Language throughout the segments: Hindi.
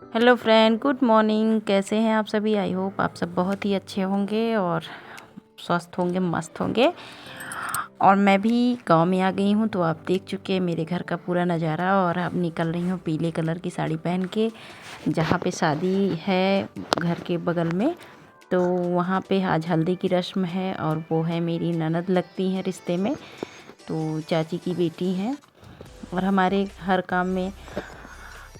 Hello friend, good morning. कैसे हैं आप सभी? आई होप आप सब बहुत ही अच्छे होंगे और स्वस्थ होंगे, मस्त होंगे। और मैं भी गांव में आ गई हूं, तो आप देख चुके हैं मेरे घर का पूरा नज़ारा। और अब निकल रही हूं पीले कलर की साड़ी पहन के, जहां पे शादी है घर के बगल में। तो वहां पे आज हल्दी की रस्म है, और वो है मेरी ननद लगती हैं रिश्ते में, तो चाची की बेटी हैं। और हमारे हर काम में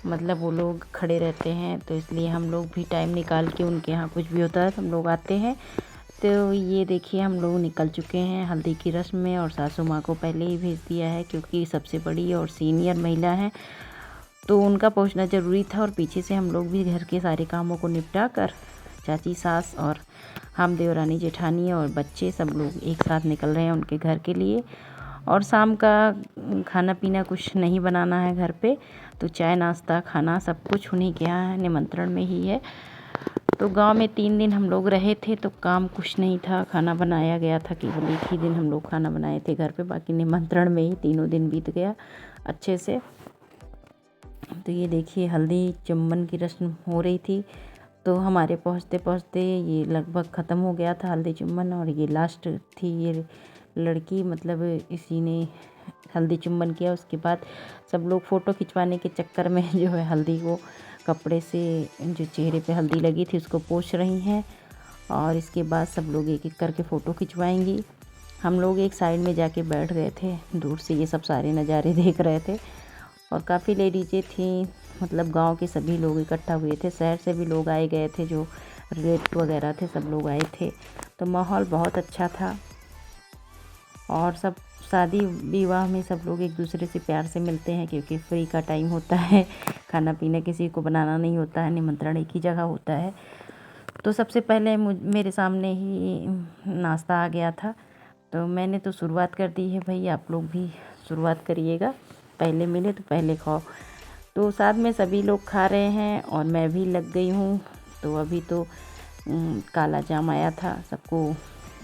मतलब वो लोग खड़े रहते हैं, तो इसलिए हम लोग भी टाइम निकाल के उनके यहाँ कुछ भी होता है तो हम लोग आते हैं। तो ये देखिए, हम लोग निकल चुके हैं हल्दी की रस्म में, और सासू माँ को पहले ही भेज दिया है क्योंकि सबसे बड़ी और सीनियर महिला है, तो उनका पहुँचना ज़रूरी था। और पीछे से हम लोग भी घर के सारे कामों को निपटा कर, चाची, सास और हम देवरानी जेठानी और बच्चे सब लोग एक साथ निकल रहे हैं उनके घर के लिए। और शाम का खाना पीना कुछ नहीं बनाना है घर पे, तो चाय नाश्ता खाना सब कुछ उन्हीं के यहाँ निमंत्रण में ही है। तो गांव में 3 दिन हम लोग रहे थे, तो काम कुछ नहीं था, खाना बनाया गया था, केवल एक ही दिन हम लोग खाना बनाए थे घर पे, बाकी निमंत्रण में ही तीनों दिन बीत गया अच्छे से। तो ये देखिए, हल्दी चुम्बन की रस्म हो रही थी, तो हमारे पहुँचते पहुँचते ये लगभग ख़त्म हो गया था हल्दी चुम्बन। और ये लास्ट थी ये लड़की, मतलब इसी ने हल्दी चुम्बन किया। उसके बाद सब लोग फ़ोटो खिंचवाने के चक्कर में जो है हल्दी को कपड़े से, जो चेहरे पे हल्दी लगी थी उसको पोंछ रही हैं। और इसके बाद सब लोग एक एक करके फ़ोटो खिंचवाएंगी। हम लोग एक साइड में जाके बैठ गए थे, दूर से ये सब सारे नज़ारे देख रहे थे। और काफ़ी लेडीज़ें थी, मतलब गांव के सभी लोग इकट्ठा हुए थे, शहर से भी लोग आए गए थे, जो रिलेटिव वगैरह थे सब लोग आए थे। तो माहौल बहुत अच्छा था। और सब शादी विवाह में सब लोग एक दूसरे से प्यार से मिलते हैं, क्योंकि फ्री का टाइम होता है, खाना पीना किसी को बनाना नहीं होता है, निमंत्रण एक ही जगह होता है। तो सबसे पहले मेरे सामने ही नाश्ता आ गया था, तो मैंने तो शुरुआत कर दी है। भाई आप लोग भी शुरुआत करिएगा, पहले मिले तो पहले खाओ। तो साथ में सभी लोग खा रहे हैं और मैं भी लग गई हूँ। तो अभी तो काला जाम आया था सबको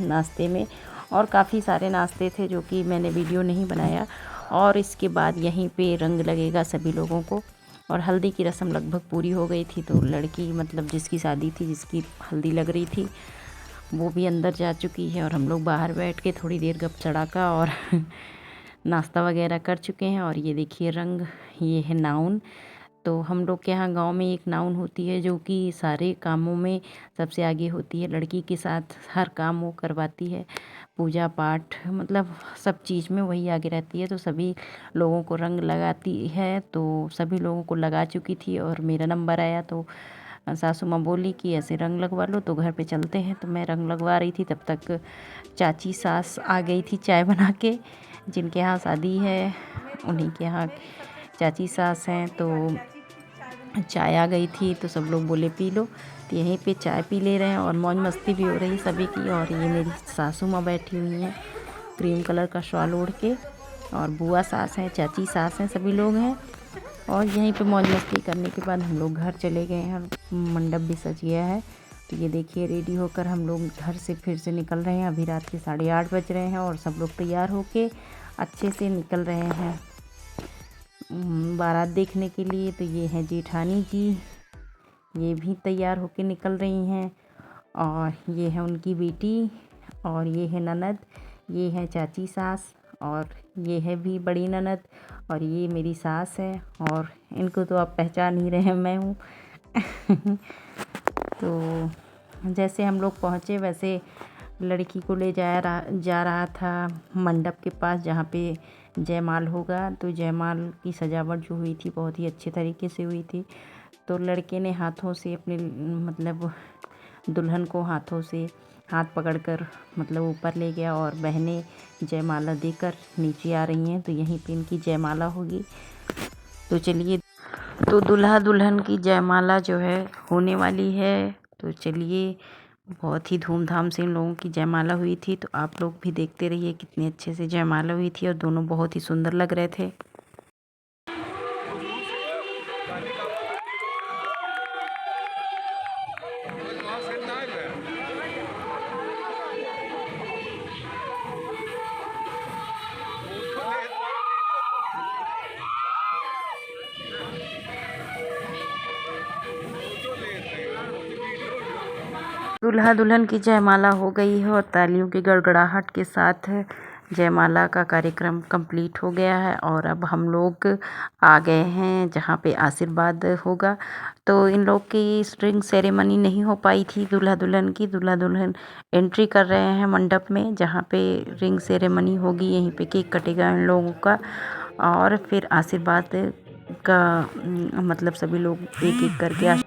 नाश्ते में, और काफ़ी सारे नाश्ते थे जो कि मैंने वीडियो नहीं बनाया। और इसके बाद यहीं पे रंग लगेगा सभी लोगों को। और हल्दी की रस्म लगभग पूरी हो गई थी, तो लड़की, मतलब जिसकी शादी थी, जिसकी हल्दी लग रही थी, वो भी अंदर जा चुकी है। और हम लोग बाहर बैठ के थोड़ी देर गप चढ़ाका और नाश्ता वगैरह कर चुके हैं। और ये देखिए रंग, ये है नाउन। तो हम लोग के यहाँ गांव में एक नाउन होती है जो कि सारे कामों में सबसे आगे होती है, लड़की के साथ हर काम वो करवाती है, पूजा पाठ, मतलब सब चीज़ में वही आगे रहती है। तो सभी लोगों को रंग लगाती है, तो सभी लोगों को लगा चुकी थी और मेरा नंबर आया, तो सासू माँ बोली कि ऐसे रंग लगवा लो, तो घर पे चलते हैं। तो मैं रंग लगवा रही थी, तब तक चाची सास आ गई थी चाय बना के। जिनके यहाँ शादी है उन्हीं के यहाँ चाची सास हैं, तो चाय आ गई थी, तो सब लोग बोले पी लो, तो यहीं पे चाय पी ले रहे हैं और मौज मस्ती भी हो रही सभी की। और ये मेरी सासू माँ बैठी हुई हैं क्रीम कलर का शॉल ओढ़ के, और बुआ सास हैं, चाची सास हैं, सभी लोग हैं। और यहीं पे मौज मस्ती करने के बाद हम लोग घर चले गए हैं, और मंडप भी सज गया है। तो ये देखिए, रेडी होकर हम लोग घर से फिर से निकल रहे हैं। अभी रात के 8:30 बज रहे हैं और सब लोग तैयार होके अच्छे से निकल रहे हैं बारात देखने के लिए। तो ये है जेठानी जी, ये भी तैयार होके निकल रही हैं। और ये है उनकी बेटी, और ये है ननद, ये है चाची सास, और ये है भी बड़ी ननद, और ये मेरी सास है। और इनको तो आप पहचान ही रहे हैं, मैं हूँ। तो जैसे हम लोग पहुँचे, वैसे लड़की को ले जा रहा था मंडप के पास, जहाँ पे जयमाल होगा। तो जयमाल की सजावट जो हुई थी बहुत ही अच्छे तरीके से हुई थी। तो लड़के ने हाथों से अपने, मतलब दुल्हन को हाथों से हाथ पकड़कर मतलब ऊपर ले गया, और बहनें जयमाला देकर नीचे आ रही हैं। तो यहीं पे इनकी जयमाला होगी। तो चलिए, तो दूल्हा दुल्हन की जयमाला जो है होने वाली है। तो चलिए, बहुत ही धूमधाम से इन लोगों की जयमाला हुई थी। तो आप लोग भी देखते रहिए कितने अच्छे से जयमाला हुई थी, और दोनों बहुत ही सुंदर लग रहे थे। दूल्हा दुल्हन की जयमाला हो गई है और तालियों की गड़गड़ाहट के साथ जयमाला का कार्यक्रम कंप्लीट हो गया है और अब हम लोग आ गए हैं जहाँ पे आशीर्वाद होगा। तो इन लोग की रिंग सेरेमनी नहीं हो पाई थी दूल्हा दुल्हन की। दूल्हा दुल्हन एंट्री कर रहे हैं मंडप में जहाँ पे रिंग सेरेमनी होगी, यहीं पे केक कटेगा इन लोगों का और फिर आशीर्वाद का मतलब सभी लोग एक एक करके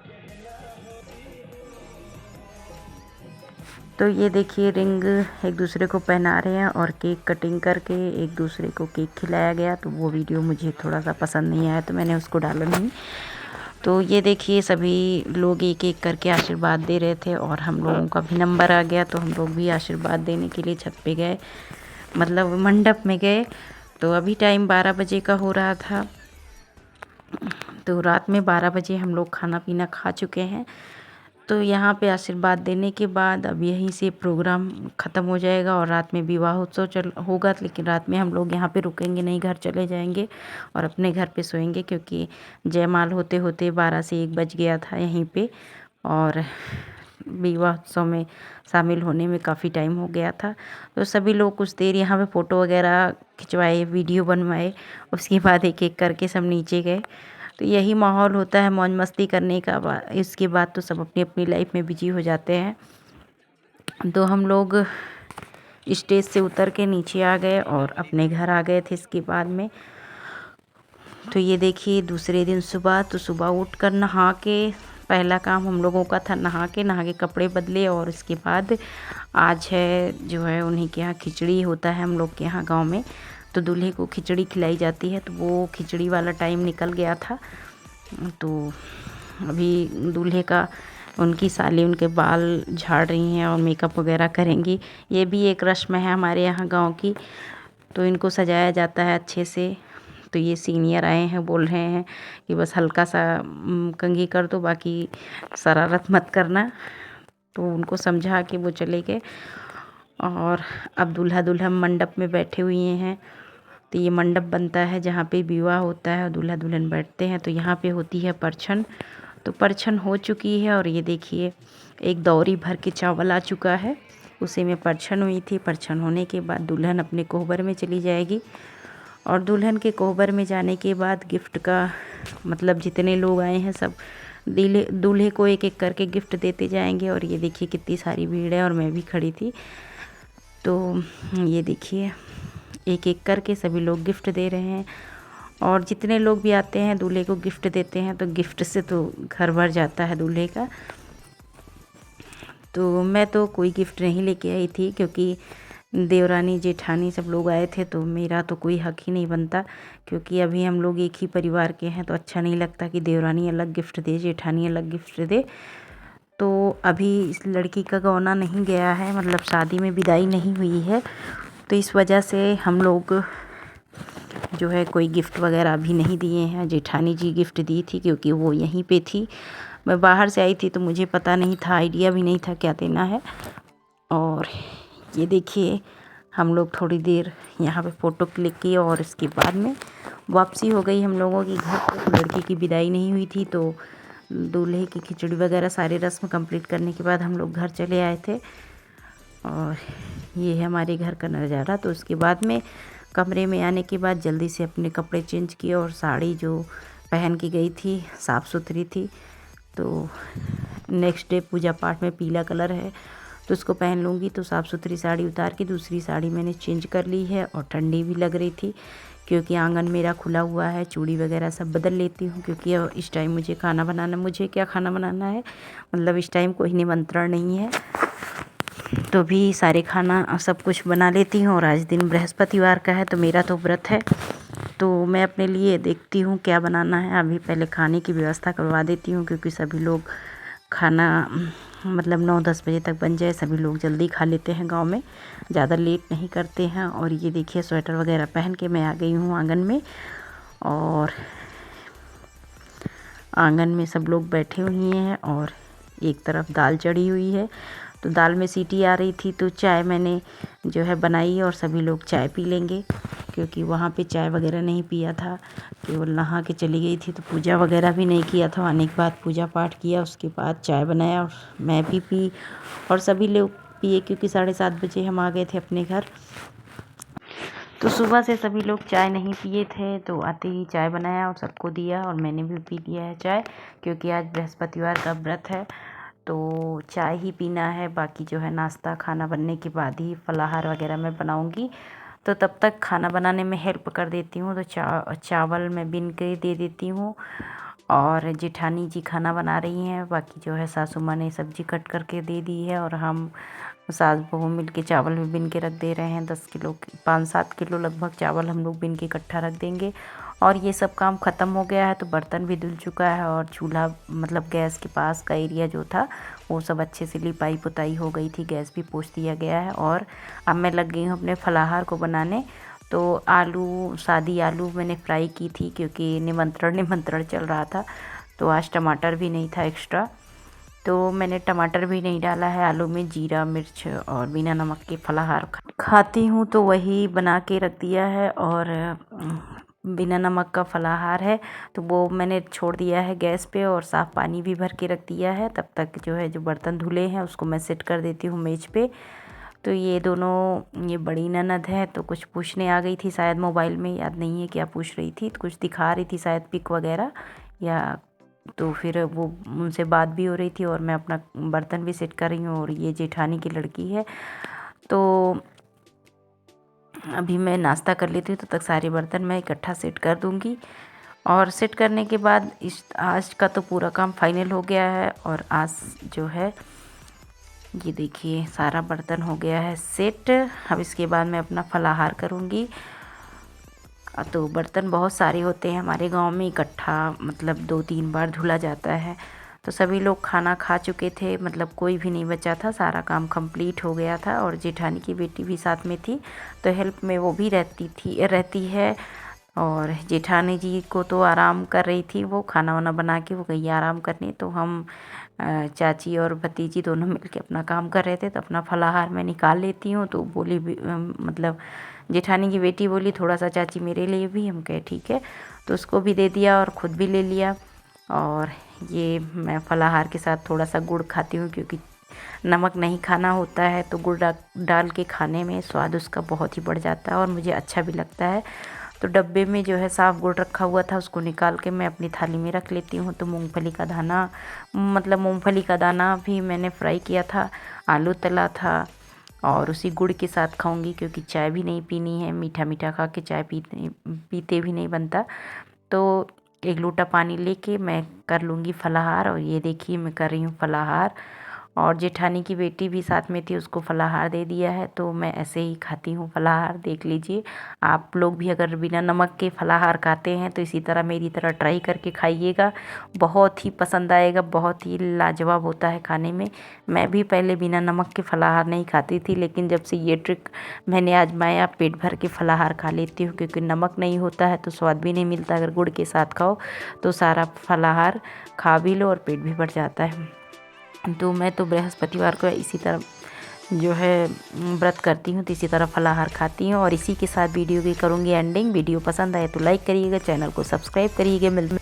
तो ये देखिए रिंग एक दूसरे को पहना रहे हैं और केक कटिंग करके एक दूसरे को केक खिलाया गया। तो वो वीडियो मुझे थोड़ा सा पसंद नहीं आया तो मैंने उसको डाला नहीं। तो ये देखिए सभी लोग एक एक करके आशीर्वाद दे रहे थे और हम लोगों का भी नंबर आ गया तो हम लोग भी आशीर्वाद देने के लिए छत पे गए, मतलब मंडप में गए। तो अभी टाइम 12 बजे का हो रहा था। तो रात में 12 बजे हम लोग खाना पीना खा चुके हैं। तो यहाँ पे आशीर्वाद देने के बाद अब यहीं से प्रोग्राम ख़त्म हो जाएगा और रात में विवाह उत्सव होगा। लेकिन रात में हम लोग यहाँ पे रुकेंगे नहीं, घर चले जाएंगे और अपने घर पे सोएंगे क्योंकि जयमाल होते होते 12 से 1 बज गया था यहीं पे और विवाह उत्सव में शामिल होने में काफ़ी टाइम हो गया था। तो सभी लोग कुछ देर यहाँ पे फ़ोटो वगैरह खिंचवाए, वीडियो बनवाए, उसके बाद एक एक करके सब नीचे गए। तो यही माहौल होता है मौज मस्ती करने का। इसके बाद तो सब अपनी अपनी लाइफ में बिजी हो जाते हैं। तो हम लोग स्टेज से उतर के नीचे आ गए और अपने घर आ गए थे इसके बाद में। तो ये देखिए दूसरे दिन सुबह, तो सुबह उठ कर नहा के पहला काम हम लोगों का था नहा के कपड़े बदले और इसके बाद आज है जो है उन्हीं के यहाँ खिचड़ी होता है हम लोग के यहाँ गांव में। तो दूल्हे को खिचड़ी खिलाई जाती है, तो वो खिचड़ी वाला टाइम निकल गया था। तो अभी दूल्हे का उनकी साली उनके बाल झाड़ रही हैं और मेकअप वगैरह करेंगी। ये भी एक रस्म है हमारे यहाँ गांव की। तो इनको सजाया जाता है अच्छे से। तो ये सीनियर आए हैं, बोल रहे हैं कि बस हल्का सा कंघी कर दो, बाकी शरारत मत करना। तो उनको समझा के वो चले गए और अब दूल्हा दुल्हन मंडप में बैठे हुए हैं। तो ये मंडप बनता है जहाँ पे विवाह होता है और दूल्हा दुल्हन बैठते हैं। तो यहाँ पे होती है परछन। तो परछन हो चुकी है और ये देखिए एक दौरी भर के चावल आ चुका है, उसी में परछन हुई थी। परछन होने के बाद दुल्हन अपने कोहबर में चली जाएगी और दुल्हन के कोहबर में जाने के बाद गिफ्ट का मतलब जितने लोग आए हैं सब दूल्हे को एक एक करके गिफ्ट देते जाएंगे। और ये देखिए कितनी सारी भीड़ है और मैं भी खड़ी थी। तो ये देखिए एक एक करके सभी लोग गिफ्ट दे रहे हैं और जितने लोग भी आते हैं दूल्हे को गिफ्ट देते हैं। तो गिफ्ट से तो घर भर जाता है दूल्हे का। तो मैं तो कोई गिफ्ट नहीं लेके आई थी क्योंकि देवरानी जेठानी सब लोग आए थे, तो मेरा तो कोई हक ही नहीं बनता क्योंकि अभी हम लोग एक ही परिवार के हैं। तो अच्छा नहीं लगता कि देवरानी अलग गिफ्ट दे, जेठानी अलग गिफ्ट दे। तो अभी इस लड़की का गौना नहीं गया है, मतलब शादी में विदाई नहीं हुई है। तो इस वजह से हम लोग जो है कोई गिफ्ट वगैरह अभी नहीं दिए हैं। जेठानी जी गिफ्ट दी थी क्योंकि वो यहीं पे थी, मैं बाहर से आई थी तो मुझे पता नहीं था, आइडिया भी नहीं था क्या देना है। और ये देखिए हम लोग थोड़ी देर यहाँ पे फ़ोटो क्लिक की और इसके बाद में वापसी हो गई हम लोगों की घर पे। लड़की की विदाई नहीं हुई थी तो दूल्हे की खिचड़ी वगैरह सारी रस्म कंप्लीट करने के बाद हम लोग घर चले आए थे। और ये है हमारे घर का नज़ारा। तो उसके बाद में कमरे में आने के बाद जल्दी से अपने कपड़े चेंज किए और साड़ी जो पहन के गई थी साफ़ सुथरी थी। तो नेक्स्ट डे पूजा पाठ में पीला कलर है तो उसको पहन लूँगी। तो साफ़ सुथरी साड़ी उतार के दूसरी साड़ी मैंने चेंज कर ली है और ठंडी भी लग रही थी क्योंकि आंगन मेरा खुला हुआ है। चूड़ी वगैरह सब बदल लेती हूँ क्योंकि इस टाइम मुझे खाना बनाना, मुझे क्या खाना बनाना है, मतलब इस टाइम कोई निमंत्रण नहीं है तो भी सारे खाना सब कुछ बना लेती हूँ। और आज दिन बृहस्पतिवार का है तो मेरा तो व्रत है, तो मैं अपने लिए देखती हूँ क्या बनाना है। अभी पहले खाने की व्यवस्था करवा देती हूँ क्योंकि सभी लोग खाना मतलब 9-10 बजे तक बन जाए। सभी लोग जल्दी खा लेते हैं गांव में, ज़्यादा लेट नहीं करते हैं। और ये देखिए स्वेटर वगैरह पहन के मैं आ गई हूँ आंगन में और आंगन में सब लोग बैठे हुए हैं और एक तरफ दाल चढ़ी हुई है। तो दाल में सीटी आ रही थी तो चाय मैंने जो है बनाई और सभी लोग चाय पी लेंगे क्योंकि वहाँ पे चाय वगैरह नहीं पिया था, केवल नहा के चली गई थी, तो पूजा वगैरह भी नहीं किया था। आने के बाद पूजा पाठ किया, उसके बाद चाय बनाया और मैं भी पी और सभी लोग पिए, क्योंकि 7:30 बजे हम आ गए थे अपने घर। तो सुबह से सभी लोग चाय नहीं पिए थे, तो आते ही चाय बनाया और सबको दिया और मैंने भी पी लिया है चाय, क्योंकि आज बृहस्पतिवार का व्रत है तो चाय ही पीना है। बाकी जो है नाश्ता खाना बनने के बाद ही फलाहार वगैरह मैं बनाऊंगी, तो तब तक खाना बनाने में हेल्प कर देती हूँ। तो चावल मैं बिन के दे देती हूँ और जेठानी जी खाना बना रही हैं, बाकी जो है सासू माँ ने सब्जी कट करके दे दी है और हम सास बहू मिल के चावल भी बिन के रख दे रहे हैं। 10 किलो 5-7 किलो लगभग चावल हम लोग बिन के इकट्ठा रख देंगे। और ये सब काम ख़त्म हो गया है, तो बर्तन भी धुल चुका है और चूल्हा मतलब गैस के पास का एरिया जो था वो सब अच्छे से लिपाई पुताई हो गई थी, गैस भी पोंछ दिया गया है। और अब मैं लग गई हूँ अपने फलाहार को बनाने। तो सादी आलू मैंने फ्राई की थी, क्योंकि निमंत्रण चल रहा था, तो आज टमाटर भी नहीं था एक्स्ट्रा, तो मैंने टमाटर भी नहीं डाला है आलू में। जीरा मिर्च और बिना नमक के फलाहार खाती हूँ तो वही बना के रख दिया है, और बिना नमक का फलाहार है तो वो मैंने छोड़ दिया है गैस पे और साफ़ पानी भी भर के रख दिया है। तब तक जो है जो बर्तन धुले हैं उसको मैं सेट कर देती हूँ मेज पे। तो ये दोनों, ये बड़ी ननद है तो कुछ पूछने आ गई थी शायद, मोबाइल में याद नहीं है क्या पूछ रही थी, तो कुछ दिखा रही थी शायद पिक वगैरह या, तो फिर वो उनसे बात भी हो रही थी और मैं अपना बर्तन भी सेट कर रही हूँ। और ये जेठानी की लड़की है, तो अभी मैं नाश्ता कर लेती हूँ, तब तक सारे बर्तन मैं इकट्ठा सेट कर दूँगी। और सेट करने के बाद आज का तो पूरा काम फाइनल हो गया है। और आज जो है ये देखिए सारा बर्तन हो गया है सेट। अब इसके बाद मैं अपना फलाहार करूँगी। तो बर्तन बहुत सारे होते हैं हमारे गांव में, इकट्ठा मतलब 2-3 बार धुला जाता है। तो सभी लोग खाना खा चुके थे, मतलब कोई भी नहीं बचा था, सारा काम कंप्लीट हो गया था। और जेठानी की बेटी भी साथ में थी, तो हेल्प में वो भी रहती है। और जेठानी जी को तो आराम कर रही थी, वो खाना वाना बना के वो गई आराम करने, तो हम चाची और भतीजी दोनों मिलके अपना काम कर रहे थे। तो अपना फलाहार मैं निकाल लेती हूँ। तो बोली मतलब जेठानी की बेटी बोली थोड़ा सा चाची मेरे लिए भी, हम कहे ठीक है, तो उसको भी दे दिया और ख़ुद भी ले लिया। और ये मैं फलाहार के साथ थोड़ा सा गुड़ खाती हूँ, क्योंकि नमक नहीं खाना होता है, तो गुड़ डाल के खाने में स्वाद उसका बहुत ही बढ़ जाता है और मुझे अच्छा भी लगता है। तो डब्बे में जो है साफ़ गुड़ रखा हुआ था, उसको निकाल के मैं अपनी थाली में रख लेती हूँ। तो मूंगफली का दाना भी मैंने फ्राई किया था, आलू तला था और उसी गुड़ के साथ खाऊंगी, क्योंकि चाय भी नहीं पीनी है, मीठा मीठा खा के चाय पीते भी नहीं बनता। तो 1 लोटा पानी लेके मैं कर लूँगी फलाहार। और ये देखिए मैं कर रही हूँ फलाहार, और जेठानी की बेटी भी साथ में थी, उसको फलाहार दे दिया है। तो मैं ऐसे ही खाती हूँ फलाहार, देख लीजिए। आप लोग भी अगर बिना नमक के फलाहार खाते हैं तो इसी तरह मेरी तरह ट्राई करके खाइएगा, बहुत ही पसंद आएगा, बहुत ही लाजवाब होता है खाने में। मैं भी पहले बिना नमक के फलाहार नहीं खाती थी, लेकिन जब से ये ट्रिक मैंने आजमाया, पेट भर के फलाहार खा लेती हूँ, क्योंकि नमक नहीं होता है तो स्वाद भी नहीं मिलता। अगर गुड़ के साथ खाओ तो सारा फलाहार खा भी लो और पेट भी भर जाता है। तो मैं तो बृहस्पतिवार को इसी तरह जो है व्रत करती हूँ, तो इसी तरह फलाहार खाती हूँ। और इसी के साथ वीडियो की करूँगी एंडिंग। वीडियो पसंद आए तो लाइक करिएगा, चैनल को सब्सक्राइब करिएगा।